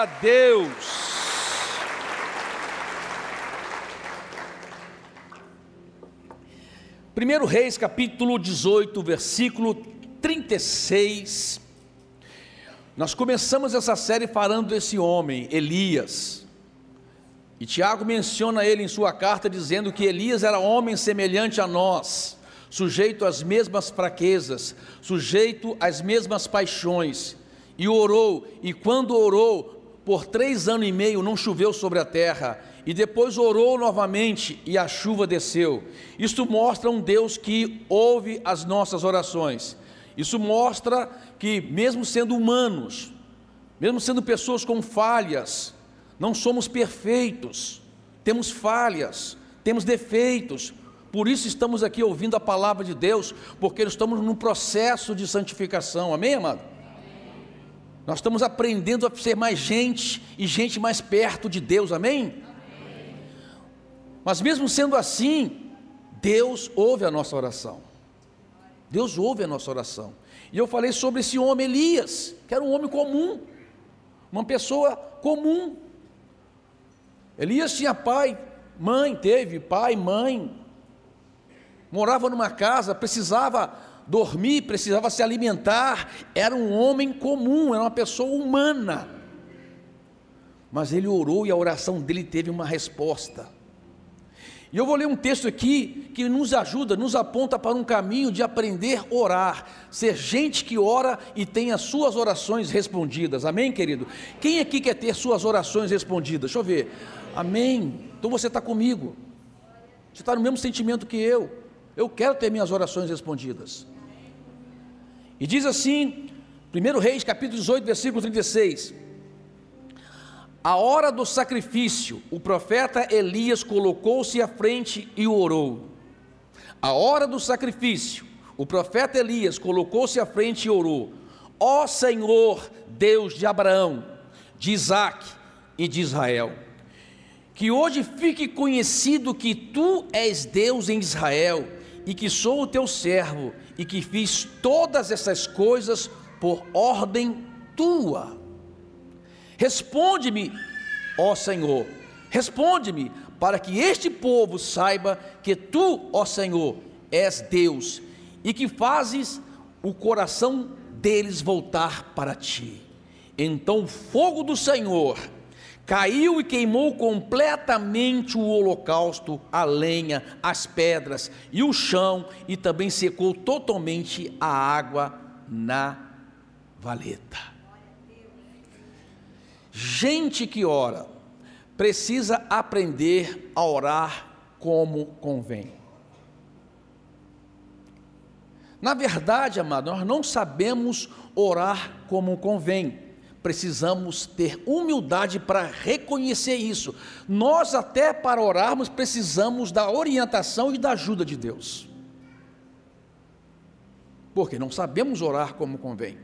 a Deus. Primeiro Reis, capítulo 18, versículo 36. Nós começamos essa série falando desse homem, Elias. E Tiago menciona ele em sua carta, dizendo que Elias era homem semelhante a nós, sujeito às mesmas fraquezas, sujeito às mesmas paixões. E orou, e quando orou, por 3 anos e meio não choveu sobre a terra. E depois orou novamente e a chuva desceu. Isto mostra um Deus que ouve as nossas orações. Isso mostra que mesmo sendo humanos, mesmo sendo pessoas com falhas, não somos perfeitos, temos falhas, temos defeitos. Por isso estamos aqui ouvindo a palavra de Deus, porque estamos num processo de santificação, amém, amado? Nós estamos aprendendo a ser mais gente e gente mais perto de Deus, amém? Mas mesmo sendo assim, Deus ouve a nossa oração. Deus ouve a nossa oração. E eu falei sobre esse homem Elias, que era um homem comum, uma pessoa comum. Elias tinha pai, mãe, teve pai, mãe, morava numa casa, precisava dormir, precisava se alimentar, era um homem comum, era uma pessoa humana. Mas ele orou e a oração dele teve uma resposta. E eu vou ler um texto aqui que nos ajuda, nos aponta para um caminho de aprender a orar, ser gente que ora e tem as suas orações respondidas, amém, querido? Quem aqui quer ter suas orações respondidas? Deixa eu ver, amém? Então você está comigo, você está no mesmo sentimento que eu quero ter minhas orações respondidas. E diz assim, 1 Reis, capítulo 18, versículo 36, a hora do sacrifício, o profeta Elias colocou-se à frente e orou. A hora do sacrifício, o profeta Elias colocou-se à frente e orou. Ó Senhor, Deus de Abraão, de Isaque e de Israel, que hoje fique conhecido que Tu és Deus em Israel, e que sou o Teu servo, e que fiz todas essas coisas por ordem Tua. Responde-me, ó Senhor, responde-me, para que este povo saiba que Tu, ó Senhor, és Deus, e que fazes o coração deles voltar para Ti. Então o fogo do Senhor caiu e queimou completamente o holocausto, a lenha, as pedras e o chão, e também secou totalmente a água na valeta. Gente que ora precisa aprender a orar como convém. Na verdade, amado, nós não sabemos orar como convém. Precisamos ter humildade para reconhecer isso. Nós até para orarmos precisamos da orientação e da ajuda de Deus, porque não sabemos orar como convém.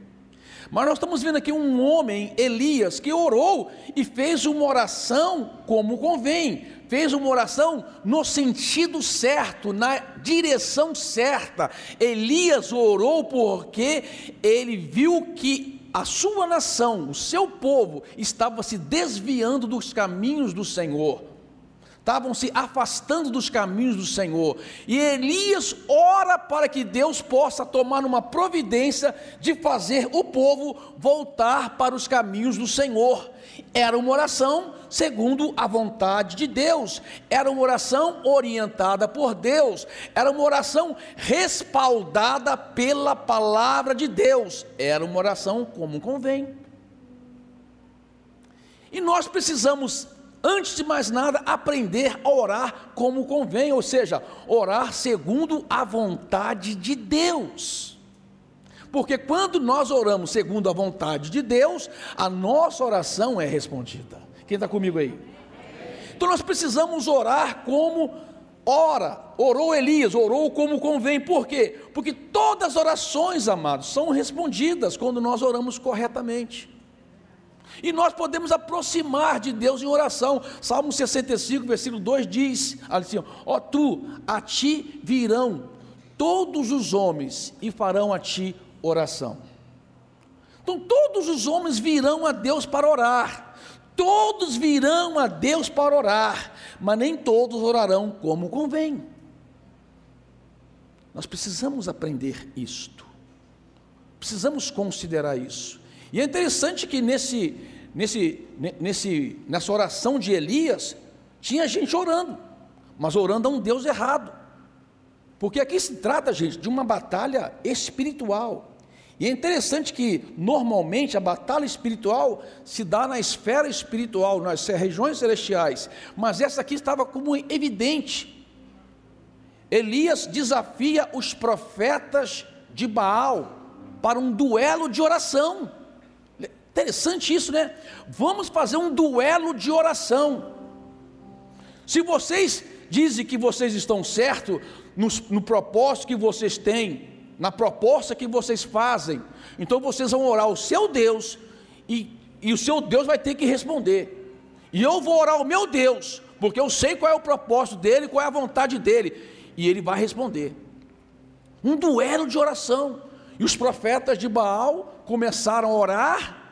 Mas nós estamos vendo aqui um homem, Elias, que orou e fez uma oração como convém, fez uma oração no sentido certo, na direção certa. Elias orou porque ele viu que a sua nação, o seu povo, estava se desviando dos caminhos do Senhor, estavam se afastando dos caminhos do Senhor, e Elias ora para que Deus possa tomar uma providência de fazer o povo voltar para os caminhos do Senhor. Era uma oração segundo a vontade de Deus, era uma oração orientada por Deus, era uma oração respaldada pela palavra de Deus, era uma oração como convém. E nós precisamos, antes de mais nada, aprender a orar como convém, ou seja, orar segundo a vontade de Deus. Porque quando nós oramos segundo a vontade de Deus, a nossa oração é respondida. Quem está comigo aí? Então nós precisamos orar como orou Elias, orou como convém. Por quê? Porque todas as orações, amados, são respondidas quando nós oramos corretamente. E nós podemos aproximar de Deus em oração. Salmo 65, versículo 2 diz assim: ó tu, a ti virão todos os homens e farão a ti oração. Então todos os homens virão a Deus para orar, Todos virão a Deus para orar, mas nem todos orarão como convém. Nós precisamos aprender isto, precisamos considerar isso. E é interessante que nessa oração de Elias, tinha gente orando, mas orando a um Deus errado, porque aqui se trata, gente, de uma batalha espiritual. E é interessante que normalmente a batalha espiritual se dá na esfera espiritual, nas regiões celestiais, mas essa aqui estava como evidente. Elias desafia os profetas de Baal para um duelo de oração. Interessante isso, né? Vamos fazer um duelo de oração. Se vocês dizem que vocês estão certos no propósito que vocês têm, na proposta que vocês fazem, então vocês vão orar ao seu Deus, e o seu Deus vai ter que responder, e eu vou orar ao meu Deus, porque eu sei qual é o propósito dele, qual é a vontade dele, e ele vai responder. Um duelo de oração. E os profetas de Baal começaram a orar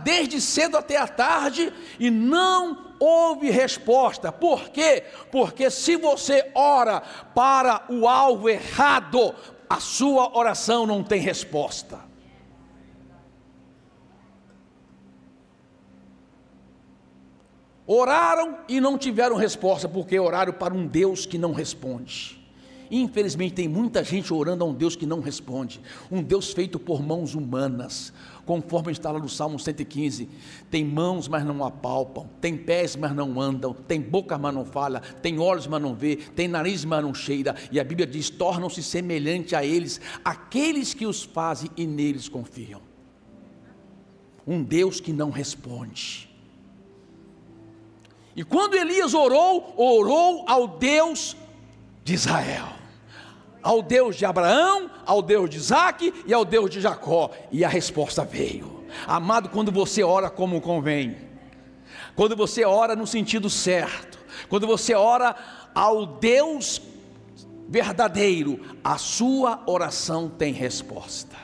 desde cedo até a tarde, e não houve resposta. Por quê? Porque se você ora para o alvo errado, a sua oração não tem resposta. Oraram e não tiveram resposta, porque oraram para um Deus que não responde. Infelizmente tem muita gente orando a um Deus que não responde, um Deus feito por mãos humanas, conforme está lá no Salmo 115, tem mãos mas não apalpam, tem pés mas não andam, tem boca mas não fala, tem olhos mas não vê, tem nariz mas não cheira, e a Bíblia diz, tornam-se semelhante a eles, aqueles que os fazem e neles confiam. Um Deus que não responde. E quando Elias orou ao Deus de Israel, ao Deus de Abraão, ao Deus de Isaque e ao Deus de Jacó, e a resposta veio. Amado, quando você ora como convém, quando você ora no sentido certo, quando você ora ao Deus verdadeiro, a sua oração tem resposta.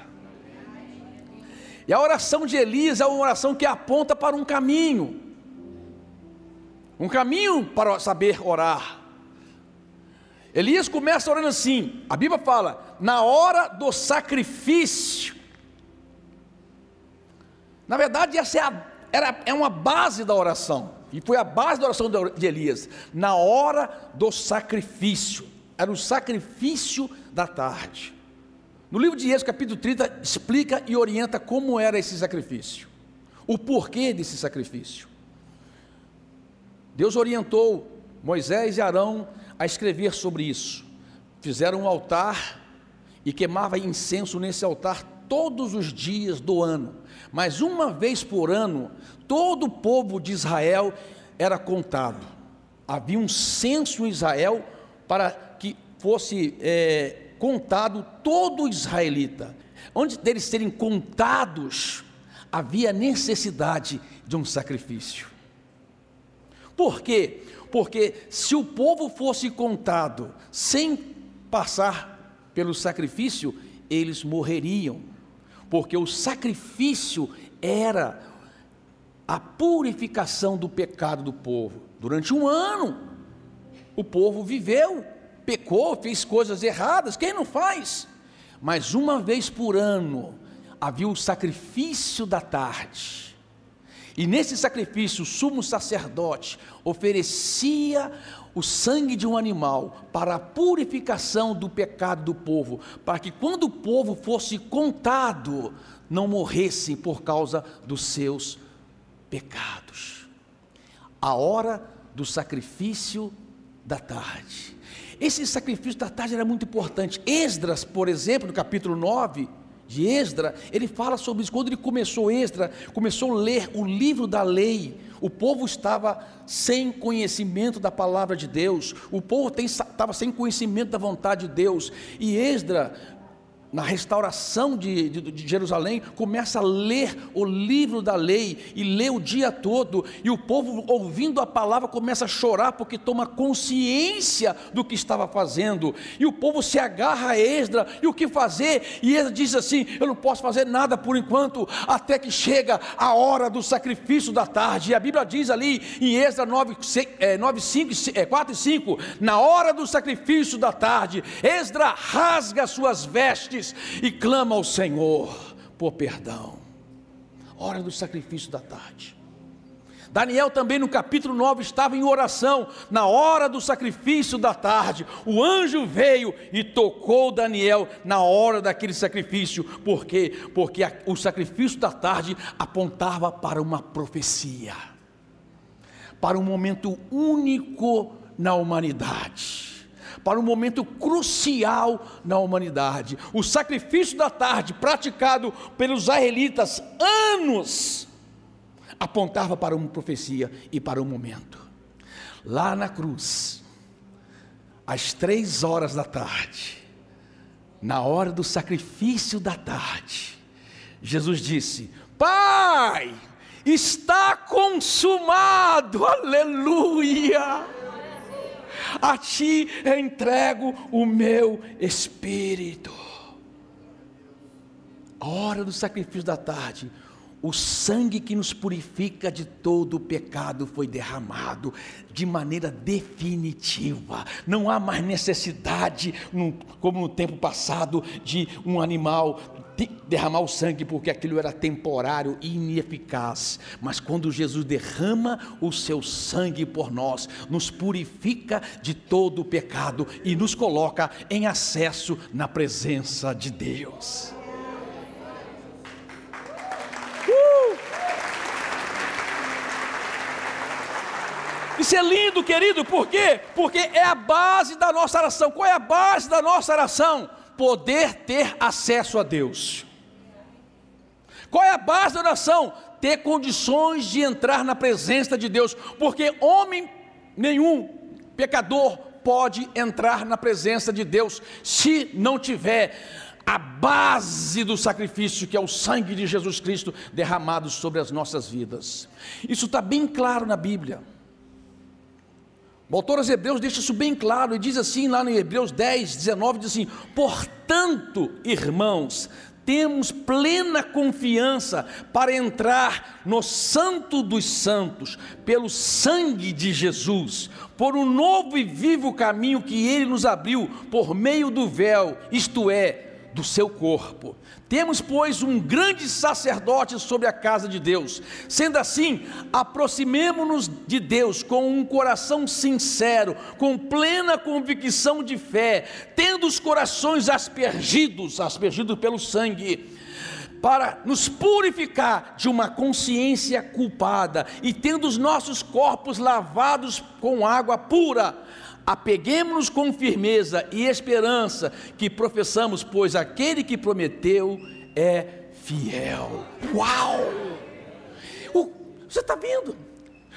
E a oração de Elias é uma oração que aponta para um caminho para saber orar. Elias começa orando assim, a Bíblia fala, na hora do sacrifício. Na verdade essa é uma base da oração, e foi a base da oração de Elias, na hora do sacrifício, era o sacrifício da tarde. No livro de Êxodo capítulo 30, explica e orienta como era esse sacrifício, o porquê desse sacrifício. Deus orientou Moisés e Arão a escrever sobre isso. Fizeram um altar e queimava incenso nesse altar todos os dias do ano, mas uma vez por ano todo o povo de Israel era contado. Havia um censo em Israel para que fosse contado todo israelita. Antes deles serem contados, havia necessidade de um sacrifício. Por quê? Porque se o povo fosse contado sem passar pelo sacrifício, eles morreriam, porque o sacrifício era a purificação do pecado do povo. Durante um ano, o povo viveu, pecou, fez coisas erradas, quem não faz? Mas uma vez por ano, havia o sacrifício da tarde, e nesse sacrifício o sumo sacerdote oferecia o sangue de um animal para a purificação do pecado do povo, para que quando o povo fosse contado, não morressem por causa dos seus pecados. A hora do sacrifício da tarde. Esse sacrifício da tarde era muito importante. Esdras, por exemplo, no capítulo 9 de Esdras, ele fala sobre isso. Quando ele começou a ler o livro da lei, o povo estava sem conhecimento da palavra de Deus, o povo estava sem conhecimento da vontade de Deus, e Esdras na restauração de Jerusalém, começa a ler o livro da lei, e lê o dia todo, e o povo, ouvindo a palavra, começa a chorar, porque toma consciência do que estava fazendo, e o povo se agarra a Esdras, e o que fazer? E Esdras diz assim: eu não posso fazer nada por enquanto, até que chega a hora do sacrifício da tarde. E a Bíblia diz ali, em Esdras 4 e 5, na hora do sacrifício da tarde, Esdras rasga suas vestes, e clama ao Senhor por perdão. Hora do sacrifício da tarde. Daniel também no capítulo 9 estava em oração, na hora do sacrifício da tarde, o anjo veio e tocou Daniel na hora daquele sacrifício, porque o sacrifício da tarde apontava para uma profecia, para um momento único na humanidade, para um momento crucial na humanidade. O sacrifício da tarde, praticado pelos israelitas anos, apontava para uma profecia e para um momento. Lá na cruz, às 3 horas da tarde, na hora do sacrifício da tarde, Jesus disse: Pai, está consumado, aleluia, a ti entrego o meu espírito. A hora do sacrifício da tarde, o sangue que nos purifica de todo o pecado foi derramado de maneira definitiva. Não há mais necessidade, como no tempo passado, de um animal derramar o sangue, porque aquilo era temporário e ineficaz. Mas quando Jesus derrama o seu sangue por nós, nos purifica de todo o pecado e nos coloca em acesso na presença de Deus. Isso é lindo, querido, por quê? Porque é a base da nossa oração. Qual é a base da nossa oração? Poder ter acesso a Deus. Qual é a base da oração? Ter condições de entrar na presença de Deus, porque homem nenhum, pecador, pode entrar na presença de Deus, se não tiver a base do sacrifício, que é o sangue de Jesus Cristo derramado sobre as nossas vidas. Isso está bem claro na Bíblia. O autor aos Hebreus deixa isso bem claro, e diz assim lá em Hebreus 10, 19, diz assim: portanto, irmãos, temos plena confiança para entrar no Santo dos Santos, pelo sangue de Jesus, por um novo e vivo caminho que Ele nos abriu, por meio do véu, isto é, do seu corpo. Temos, pois, um grande sacerdote sobre a casa de Deus. Sendo assim, aproximemo-nos de Deus com um coração sincero, com plena convicção de fé, tendo os corações aspergidos pelo sangue, para nos purificar de uma consciência culpada, e tendo os nossos corpos lavados com água pura, apeguemo-nos com firmeza e esperança que professamos, pois aquele que prometeu é fiel. Uau! Você está vendo?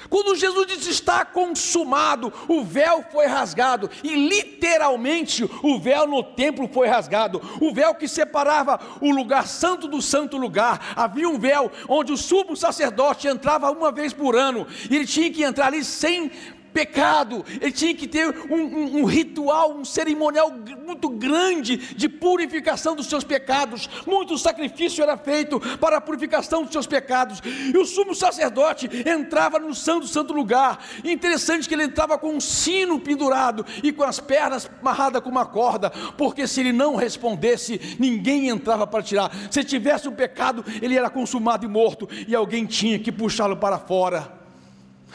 Quando Jesus disse está consumado, o véu foi rasgado, e literalmente o véu no templo foi rasgado. O véu que separava o lugar santo do santo lugar. Havia um véu onde o sumo sacerdote entrava uma vez por ano, e ele tinha que entrar ali sem pecado. Ele tinha que ter um ritual, um cerimonial muito grande de purificação dos seus pecados. Muito sacrifício era feito para a purificação dos seus pecados, e o sumo sacerdote entrava no santo lugar. Interessante que ele entrava com um sino pendurado e com as pernas amarradas com uma corda, porque se ele não respondesse, ninguém entrava para tirar. Se tivesse um pecado, ele era consumado e morto, e alguém tinha que puxá-lo para fora.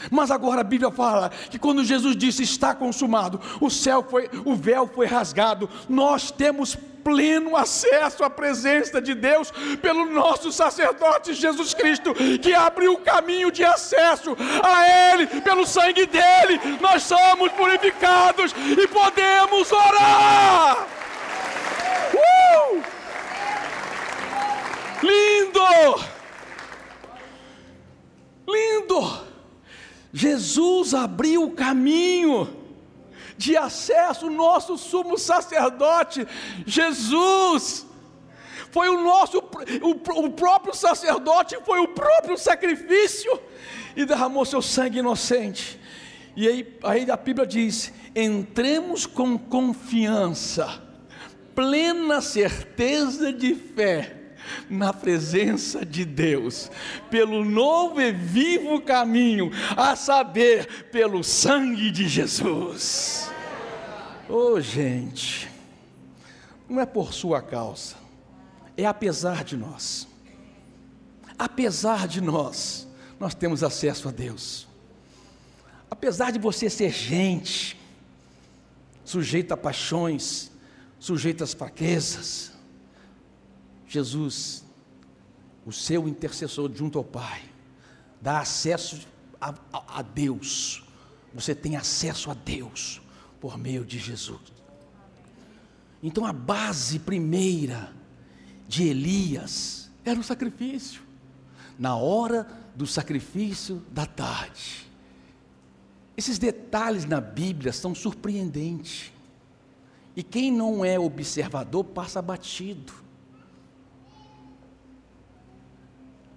Mas agora a Bíblia fala que quando Jesus disse está consumado, o véu foi rasgado. Nós temos pleno acesso à presença de Deus pelo nosso sacerdote Jesus Cristo, que abriu o caminho de acesso a Ele. Pelo sangue dele nós somos purificados e podemos orar. Lindo! Lindo! Jesus abriu o caminho de acesso, nosso sumo sacerdote, Jesus, foi o próprio sacerdote, foi o próprio sacrifício, e derramou seu sangue inocente. E aí a Bíblia diz: entremos com confiança, plena certeza de fé, na presença de Deus, pelo novo e vivo caminho, a saber, pelo sangue de Jesus. Oh, gente, não é por sua causa, é apesar de nós. Apesar de nós temos acesso a Deus. Apesar de você ser gente, sujeito a paixões, sujeito às fraquezas, Jesus, o seu intercessor junto ao Pai, dá acesso a Deus. Você tem acesso a Deus por meio de Jesus. Então a base primeira de Elias era o sacrifício. Na hora do sacrifício da tarde. Esses detalhes na Bíblia são surpreendentes. E quem não é observador passa batido.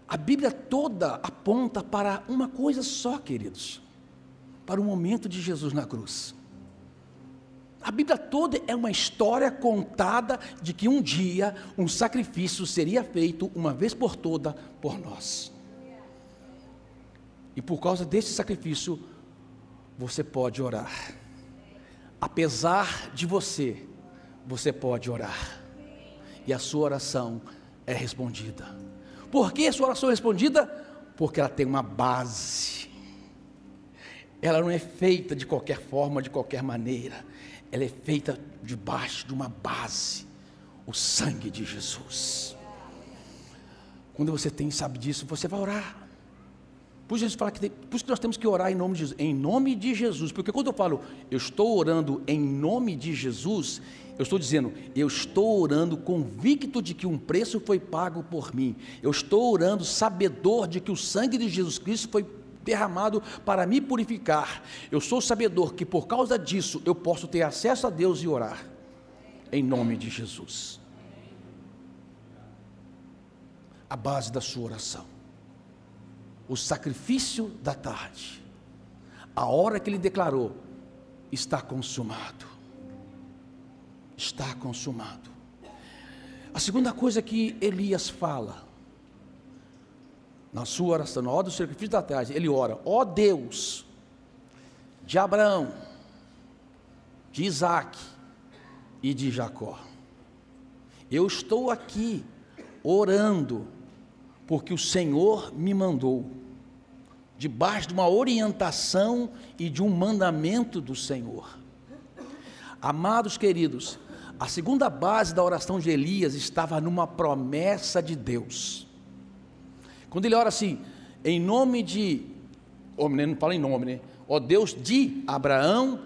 A Bíblia toda aponta para uma coisa só, queridos, para o momento de Jesus na cruz. A Bíblia toda é uma história contada de que um dia um sacrifício seria feito uma vez por toda por nós. E por causa desse sacrifício, você pode orar. Apesar de você pode orar. E a sua oração é respondida. Por que a sua oração é respondida? Porque ela tem uma base. Ela não é feita de qualquer forma, de qualquer maneira. Ela é feita debaixo de uma base, o sangue de Jesus. Quando você sabe disso, você vai orar. Por isso que nós temos que orar em nome de Jesus, em nome de Jesus, porque quando eu falo, eu estou orando em nome de Jesus, eu estou dizendo, eu estou orando convicto de que um preço foi pago por mim, eu estou orando sabedor de que o sangue de Jesus Cristo foi derramado para me purificar, eu sou sabedor que por causa disso, eu posso ter acesso a Deus e orar, em nome de Jesus. A base da sua oração. O sacrifício da tarde, a hora que ele declarou, está consumado. Está consumado. A segunda coisa que Elias fala, na sua oração, na hora do sacrifício da tarde, ele ora: ó Deus de Abraão, de Isaac e de Jacó, eu estou aqui orando, porque o Senhor me mandou, debaixo de uma orientação e de um mandamento do Senhor. Amados queridos, a segunda base da oração de Elias estava numa promessa de Deus. Quando ele ora assim, em nome de, não fala em nome, né? Ó Deus de Abraão,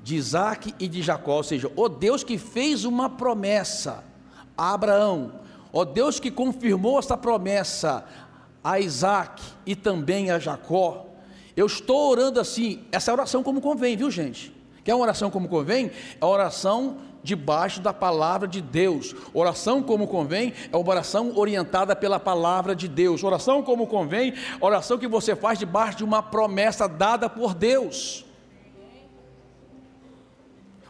de Isaac e de Jacó, ou seja, ó Deus que fez uma promessa a Abraão, ó Deus que confirmou essa promessa a Isaac e também a Jacó. Eu estou orando assim, essa oração como convém, viu gente? Quer uma oração como convém? É a oração debaixo da palavra de Deus. Oração como convém é uma oração orientada pela palavra de Deus. Oração como convém, oração que você faz debaixo de uma promessa dada por Deus.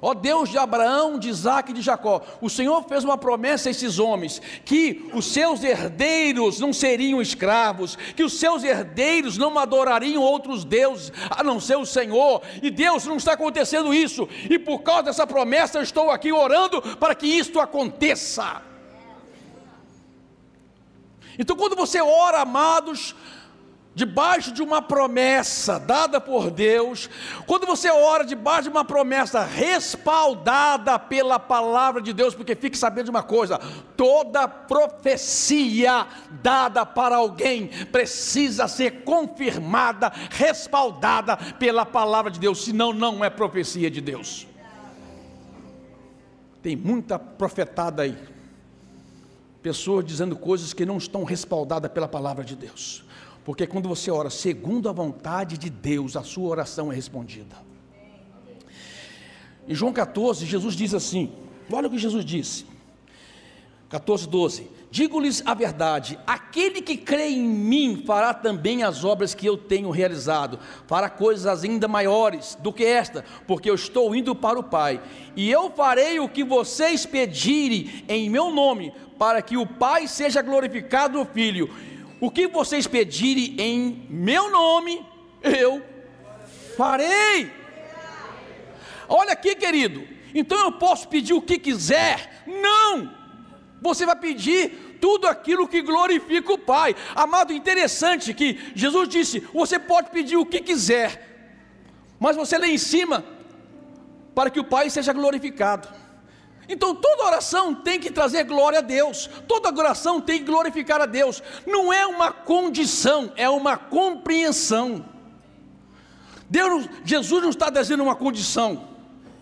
Ó Deus de Abraão, de Isaac e de Jacó, o Senhor fez uma promessa a esses homens, que os seus herdeiros não seriam escravos, que os seus herdeiros não adorariam outros deuses, a não ser o Senhor, e Deus, não está acontecendo isso, e por causa dessa promessa eu estou aqui orando para que isto aconteça. Então quando você ora, amados, debaixo de uma promessa dada por Deus, quando você ora debaixo de uma promessa respaldada pela palavra de Deus, porque fique sabendo de uma coisa, toda profecia dada para alguém precisa ser confirmada, respaldada pela palavra de Deus, senão não é profecia de Deus. Tem muita profetada aí, pessoas dizendo coisas que não estão respaldadas pela palavra de Deus. Porque quando você ora segundo a vontade de Deus, a sua oração é respondida. Em João 14, Jesus diz assim, olha o que Jesus disse: 14:12, digo-lhes a verdade, aquele que crê em mim fará também as obras que eu tenho realizado, fará coisas ainda maiores do que esta, porque eu estou indo para o Pai, e eu farei o que vocês pedirem em meu nome, para que o Pai seja glorificado no Filho. O que vocês pedirem em meu nome, eu farei. Olha aqui, querido, então eu posso pedir o que quiser? Não! Você vai pedir tudo aquilo que glorifica o Pai. Amado, interessante que Jesus disse, você pode pedir o que quiser, mas você lê em cima, para que o Pai seja glorificado. Então toda oração tem que trazer glória a Deus, toda oração tem que glorificar a Deus, não é uma condição, é uma compreensão. Jesus não está dizendo uma condição,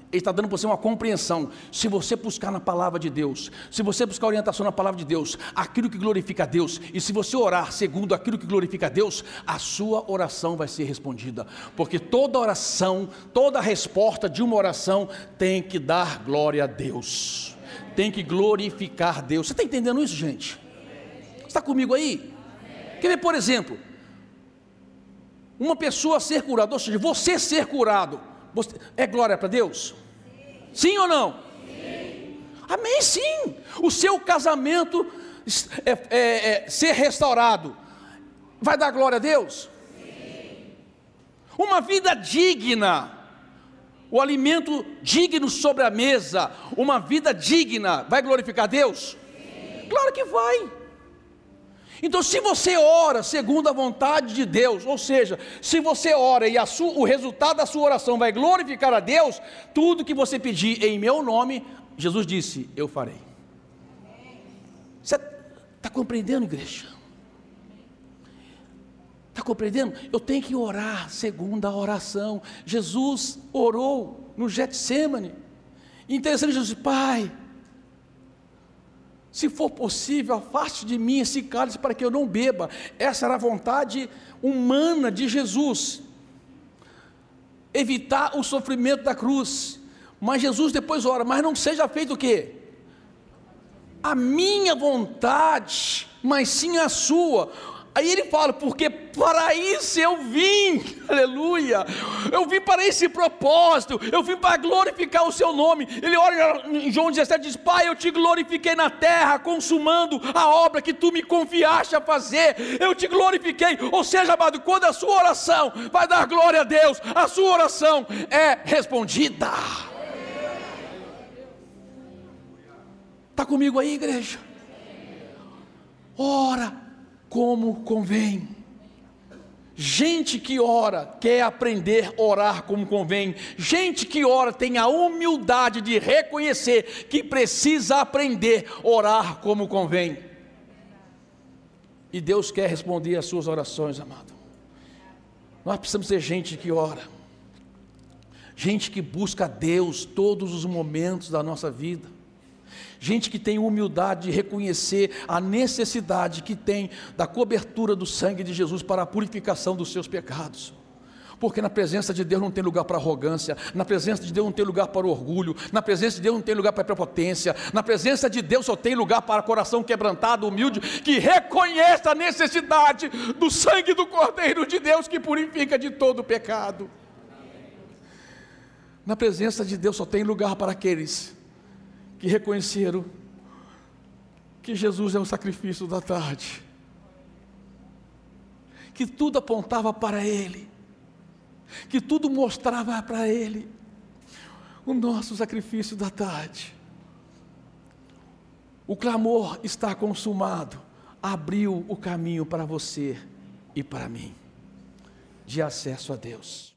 Ele está dando para você uma compreensão. Se você buscar na palavra de Deus, se você buscar orientação na palavra de Deus, aquilo que glorifica a Deus, e se você orar segundo aquilo que glorifica a Deus, a sua oração vai ser respondida, porque toda oração, toda resposta de uma oração tem que dar glória a Deus, tem que glorificar Deus. Você está entendendo isso, gente? Você está comigo aí? Quer ver, por exemplo, uma pessoa ser curada, ou seja, você ser curado, é glória para Deus? Sim ou não? Sim. Amém, sim. O seu casamento ser restaurado, vai dar glória a Deus? Sim. Uma vida digna, o alimento digno sobre a mesa, uma vida digna, vai glorificar a Deus? Sim. Claro que vai. Então, se você ora segundo a vontade de Deus, ou seja, se você ora e o resultado da sua oração vai glorificar a Deus, tudo que você pedir em meu nome, Jesus disse, eu farei. Você está compreendendo, igreja? Está compreendendo? Eu tenho que orar segundo a oração. Jesus orou no Getsemane. Interessante, Jesus, Pai, se for possível, afaste de mim esse cálice para que eu não beba. Essa era a vontade humana de Jesus, evitar o sofrimento da cruz. Mas Jesus depois ora, mas não seja feito o quê? A minha vontade, mas sim a sua. Aí ele fala, porque para isso eu vim, aleluia, eu vim para esse propósito, eu vim para glorificar o seu nome. Ele ora em João 17, diz, Pai, eu te glorifiquei na terra, consumando a obra que tu me confiaste a fazer, eu te glorifiquei. Ou seja, amado, quando a sua oração vai dar glória a Deus, a sua oração é respondida. Está comigo aí, igreja? Ora como convém. Gente que ora quer aprender a orar como convém. Gente que ora tem a humildade de reconhecer que precisa aprender a orar como convém. E Deus quer responder às suas orações, amado. Nós precisamos ser gente que ora, gente que busca a Deus todos os momentos da nossa vida, gente que tem humildade de reconhecer a necessidade que tem da cobertura do sangue de Jesus para a purificação dos seus pecados, porque na presença de Deus não tem lugar para arrogância, na presença de Deus não tem lugar para orgulho, na presença de Deus não tem lugar para prepotência, na presença de Deus só tem lugar para coração quebrantado, humilde, que reconhece a necessidade do sangue do Cordeiro de Deus que purifica de todo o pecado. Na presença de Deus só tem lugar para aqueles que reconheceram que Jesus é o sacrifício da tarde, que tudo apontava para Ele, que tudo mostrava para Ele, o nosso sacrifício da tarde. O clamor está consumado, abriu o caminho para você e para mim, de acesso a Deus.